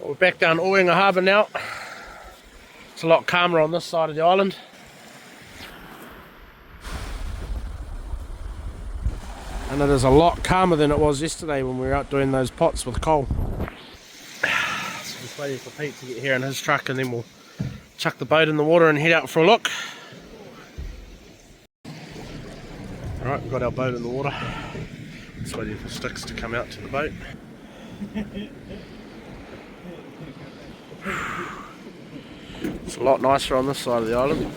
We're back down Oinga Harbour now. It's a lot calmer on this side of the island. And it is a lot calmer than it was yesterday when we were out doing those pots with coal. So just waiting for Pete to get here in his truck, and then we'll chuck the boat in the water and head out for a look. Alright, we've got our boat in the water. Just waiting for Sticks to come out to the boat. It's a lot nicer on this side of the island.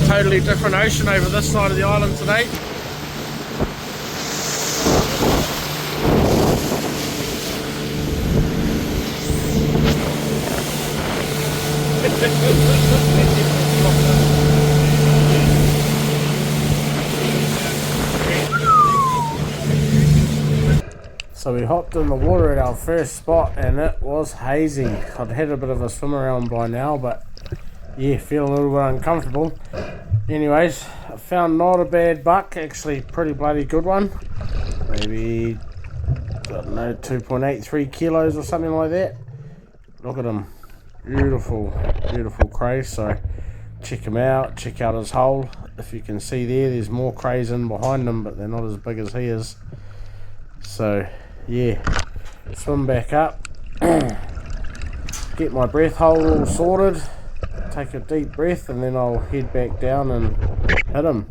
Totally different ocean over this side of the island today. So we hopped in the water at our first spot and it was hazy. I'd had a bit of a swim around by now, but yeah, feeling a little bit uncomfortable. Anyways, I found not a bad buck, actually pretty bloody good one. Maybe, I don't know, 2.83 kilos or something like that. Look at him. Beautiful, beautiful cray. So check him out, check out his hole. If you can see there's more crays in behind him, but they're not as big as he is. So yeah, swim back up, get my breath hole all sorted, take a deep breath, and then I'll head back down and hit him.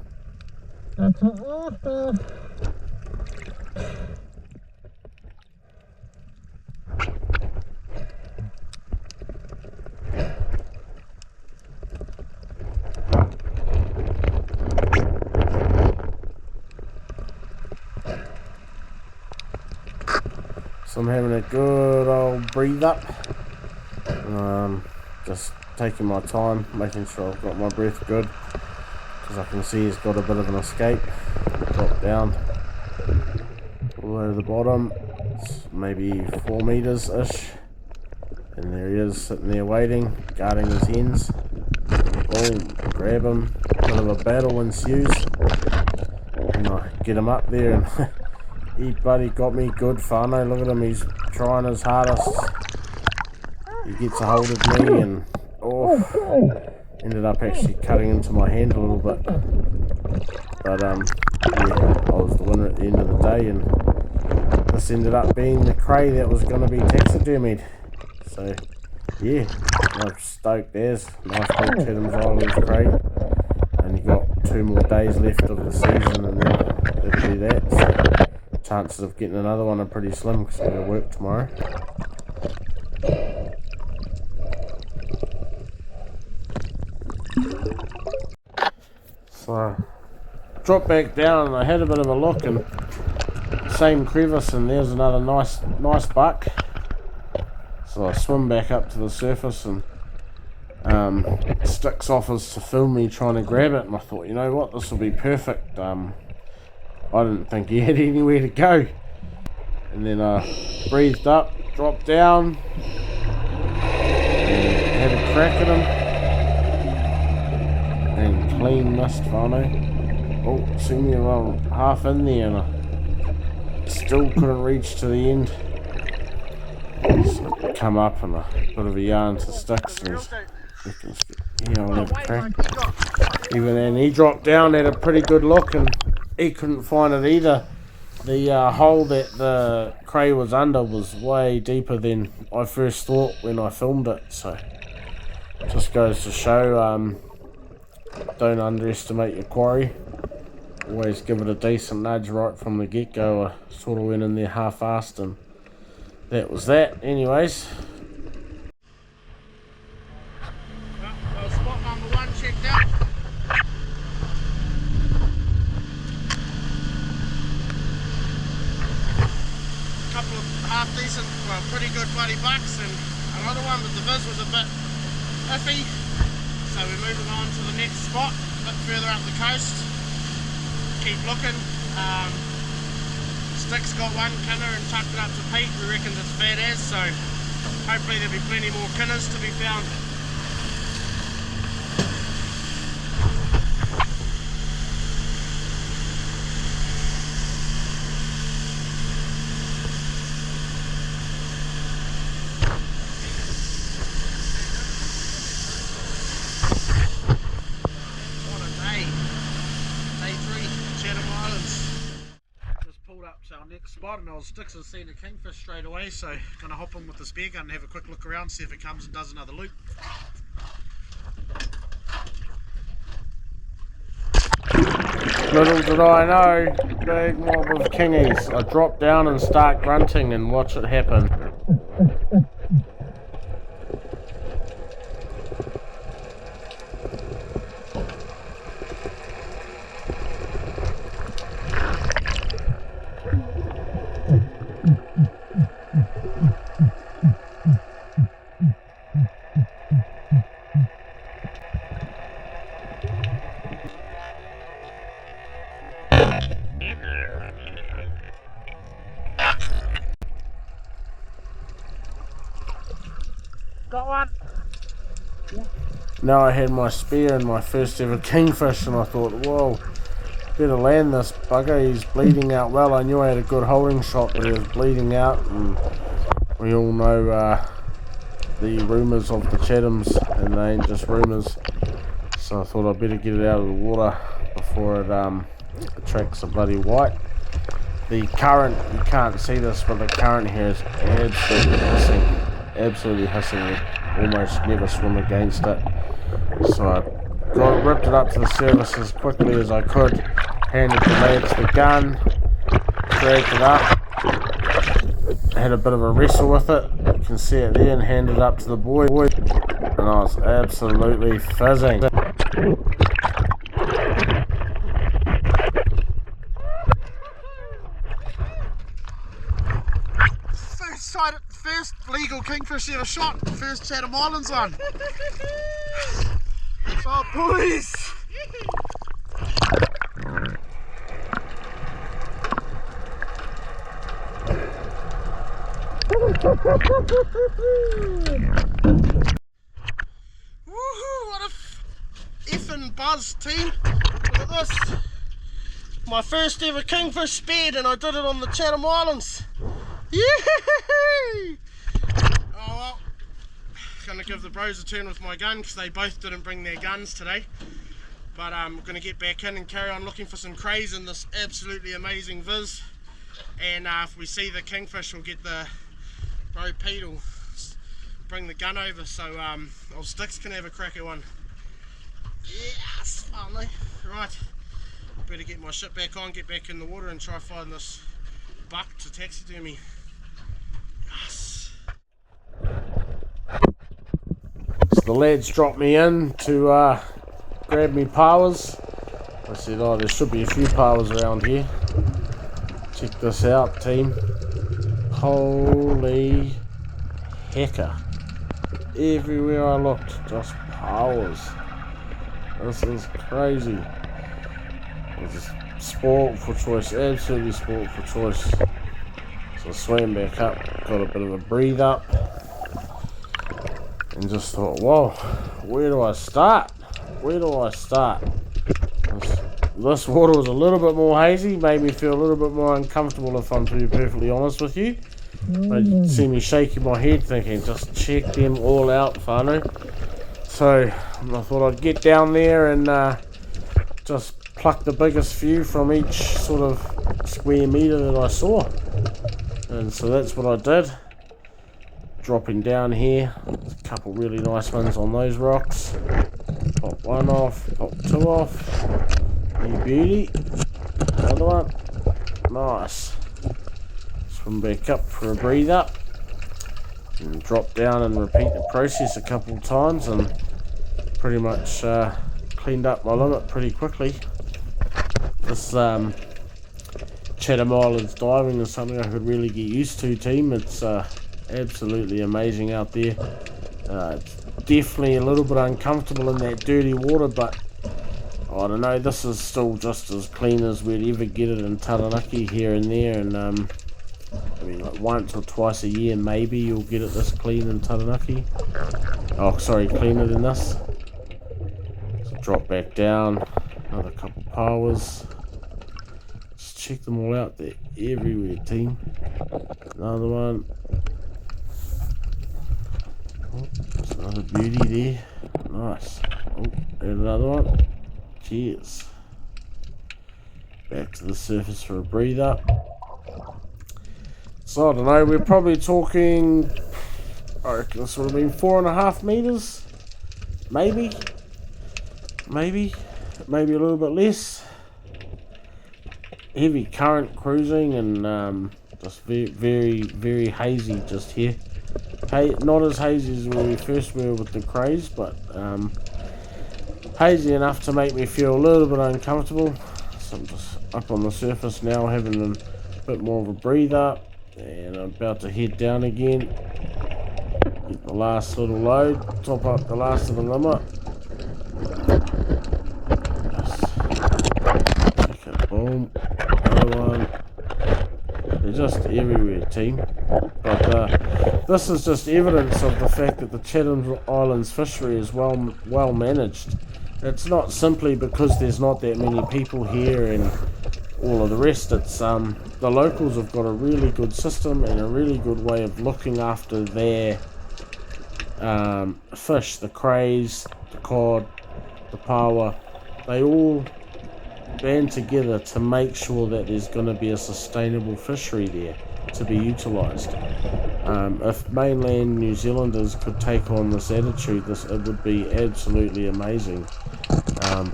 So I'm having a good old breathe up, just taking my time, making sure I've got my breath good, because I can see he's got a bit of an escape. Drop down all the way to the bottom, it's maybe 4 meters ish, and there he is sitting there waiting, guarding his hens. Boom, grab him, bit of a battle ensues, and I get him up there, and he bloody got me good whānau. Look at him, he's trying his hardest. He gets a hold of me and ended up actually cutting into my hand a little bit. But yeah, I was the winner at the end of the day, and this ended up being the cray that was going to be taxidermied. So yeah, I'm stoked. There's nice big Chatham's Islands cray. And you got 2 more days left of the season, and then that'll be that. So chances of getting another one are pretty slim because I'm going to work tomorrow. So dropped back down and I had a bit of a look, and same crevice, and there's another nice buck. So I swim back up to the surface, and Sticks offers to film me trying to grab it, and I thought, you know what, this will be perfect. I didn't think he had anywhere to go. And then I breathed up, dropped down, and had a crack at him. And clean missed whānau. Oh, see me around half in there, and I still couldn't reach to the end. So I come up and a bit of a yarn to Sticks, and I'll have a crack. Even then, he dropped down, had a pretty good look, and he couldn't find it either. The hole that the cray was under was way deeper than I first thought when I filmed it. So just goes to show, don't underestimate your quarry. Always give it a decent nudge right from the get-go. I sort of went in there half-assed, and that was that. Anyways, well, spot number 1 checked out. Couple of half decent, well, pretty good bloody bucks, and another one, but the viz was a bit iffy, so we're moving on to the next spot, a bit further up the coast. Keep looking. Sticks got one kina and tucked it up to Pete. We reckon it's fat as, so hopefully there'll be plenty more kinas to be found. up to our next spot, and old Sticks has seen a kingfish straight away, so gonna hop in with the spear gun and have a quick look around, see if it comes and does another loop. Little did I know, big mob of kingies. I drop down and start grunting and watch it happen. Got one. Yeah. Now I had my spear and my first ever kingfish, and I thought, whoa, better land this bugger. He's bleeding out well. I knew I had a good holding shot, but he was bleeding out, and we all know the rumours of the chatams, and they ain't just rumours. So I thought I'd better get it out of the water before it attracts a bloody white. The current, you can't see this, but the current here is absolutely hissing. Absolutely hissing. You almost never swim against it. So I ripped it up to the surface as quickly as I could, handed the lads the gun, dragged it up, had a bit of a wrestle with it, you can see it there, and handed it up to the boy, and I was absolutely fizzing. First legal kingfish ever shot, first Chatham Islands one. Oh boys! Woohoo! What a effing buzz, team! Look at this! My first ever kingfish speared, and I did it on the Chatham Islands. Yee! Oh well, gonna give the bros a turn with my gun because they both didn't bring their guns today. But I'm gonna get back in and carry on looking for some crays in this absolutely amazing viz. And if we see the kingfish, we'll get the bro Pete will bring the gun over so old Sticks can have a crack at one. Yes, finally. Right, better get my shit back on, get back in the water and try find this buck to taxidermy. Yes. So the lads dropped me in to grab me pauas. I said, oh, there should be a few pauas around here. Check this out, team. Holy hecker. Everywhere I looked, just pauas. This is crazy. It's sport for choice, absolutely sport for choice. So I swam back up, got a bit of a breathe up, and just thought, whoa, where do I start? Where do I start? This water was a little bit more hazy, made me feel a little bit more uncomfortable if I'm to be perfectly honest with you. But you see me shaking my head thinking, just check them all out, whānau. So I thought I'd get down there and just pluck the biggest few from each sort of square metre that I saw. And so that's what I did. Dropping down here, there's a couple really nice ones on those rocks. Pop one off, pop two off. You beauty. Another one. Nice. Swim back up for a breathe up. And drop down and repeat the process a couple of times and pretty much cleaned up my limit pretty quickly. This Chatham Islands diving is something I could really get used to, team. It's absolutely amazing out there. It's definitely a little bit uncomfortable in that dirty water, but I don't know, this is still just as clean as we'd ever get it in Taranaki here and there, and I mean, like once or twice a year maybe you'll get it this clean in Taranaki. Oh, sorry, cleaner than this. So drop back down, another couple pauas. Just check them all out, they're everywhere, team. Another one. Oh, there's another beauty there. Nice. Oh, and another one. Cheers. Back to the surface for a breathe up. So I don't know, we're probably talking, I reckon this would have been 4.5 meters, maybe a little bit less. Heavy current cruising and just very hazy just here. Hey, not as hazy as when we first were with the crays, but hazy enough to make me feel a little bit uncomfortable. So I'm just up on the surface now, having a bit more of a breather, and I'm about to head down again. Get the last little load, top up the last of the limit. Check it, boom, another one. They're just everywhere, team. But this is just evidence of the fact that the Chatham Islands fishery is well managed. It's not simply because there's not that many people here and all of the rest. It's the locals have got a really good system and a really good way of looking after their fish, the crays, the cod, the paua. They all band together to make sure that there's going to be a sustainable fishery there to be utilised. If mainland New Zealanders could take on this attitude, it would be absolutely amazing.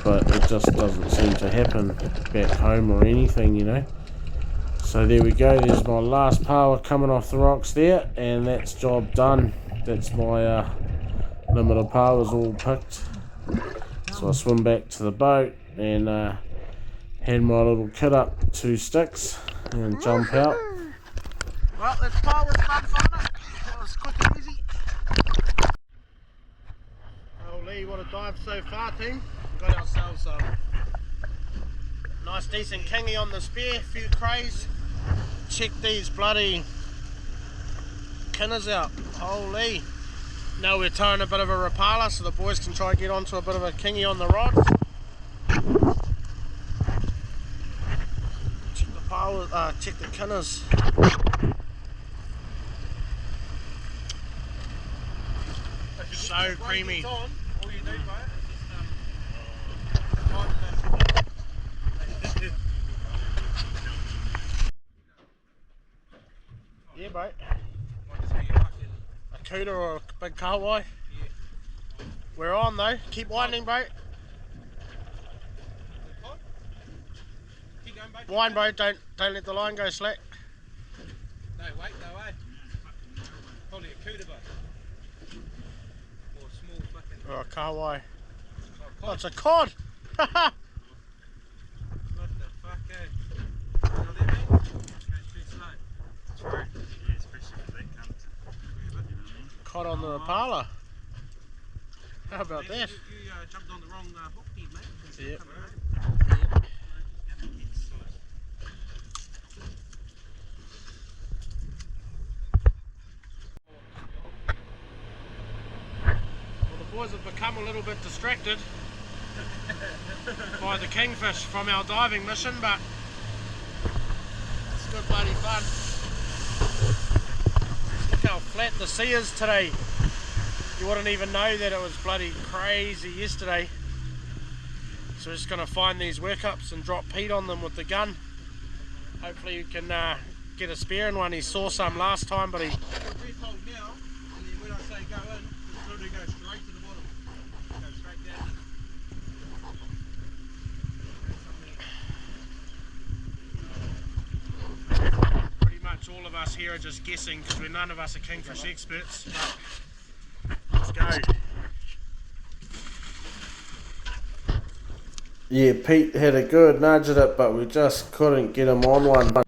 But it just doesn't seem to happen back home or anything, you know. So there we go, there's my last paua coming off the rocks there, and that's job done. That's my limit of pauas all picked. So I swim back to the boat and hand my little kit up 2 sticks and jump out. Well, that's paua's fun on it. That was quick and easy. Holy, what a dive so far, team. We've got ourselves a nice decent kingy on the spear, a few crays. Check these bloody kinas out. Holy. Now we're towing a bit of a rapala so the boys can try and get onto a bit of a kingy on the rod. Check the paua, check the kinas. So creamy. Yeah, mate. A cooter or a big kahawai? Yeah. We're on though. Keep winding, mate. Keep going, mate. Wind, mate. Don't let the line go slack. No, wait, no way. Probably a cooter, mate. Or a small fucking... Or a kahawai. Oh, it's a cod! What the fuck, eh? You know what I mean? Going too slow. True. Yeah, especially if they come to... Cod on the rapala. How about that? You jumped on the wrong hook here, mate. Yeah. Well, the boys have become a little bit distracted by the kingfish from our diving mission, but it's good bloody fun. Look how flat the sea is today. You wouldn't even know that it was bloody crazy yesterday. So we're just going to find these workups and drop Pete on them with the gun. Hopefully you can get a spear in one. He saw some last time, but he... Now, and then when I say go in, it's literally go straight to the bottom. Go straight down. Pretty much all of us here are just guessing because none of us are kingfish experts. But let's go. Yeah, Pete had a good nudge at it, but we just couldn't get him on one. That's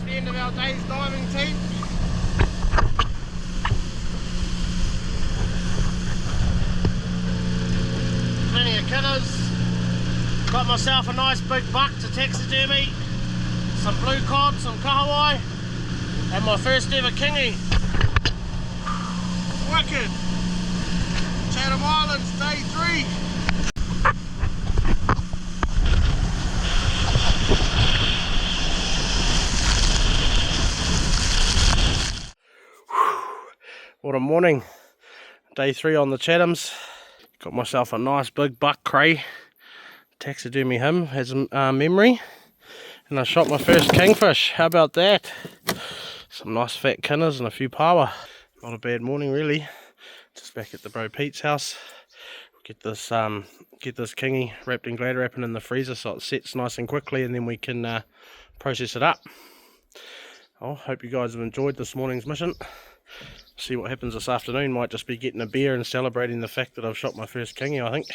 the end of our day's diving, team. Plenty of kinas. Got myself a nice big buck to taxidermy. Some blue cod, some kahawai, and my first ever kingy. Wicked. Chatham Islands, day 3. What a morning. Day 3 on the Chathams. Got myself a nice big buck cray. Taxidermy him as memory. And I shot my first kingfish. How about that? Some nice fat kinas and a few paua. Not a bad morning really. Just back at the bro Pete's house. Get this kingy wrapped in glad wrapping in the freezer so it sets nice and quickly, and then we can process it up. I hope you guys have enjoyed this morning's mission. See what happens this afternoon. Might just be getting a beer and celebrating the fact that I've shot my first kingy, I think.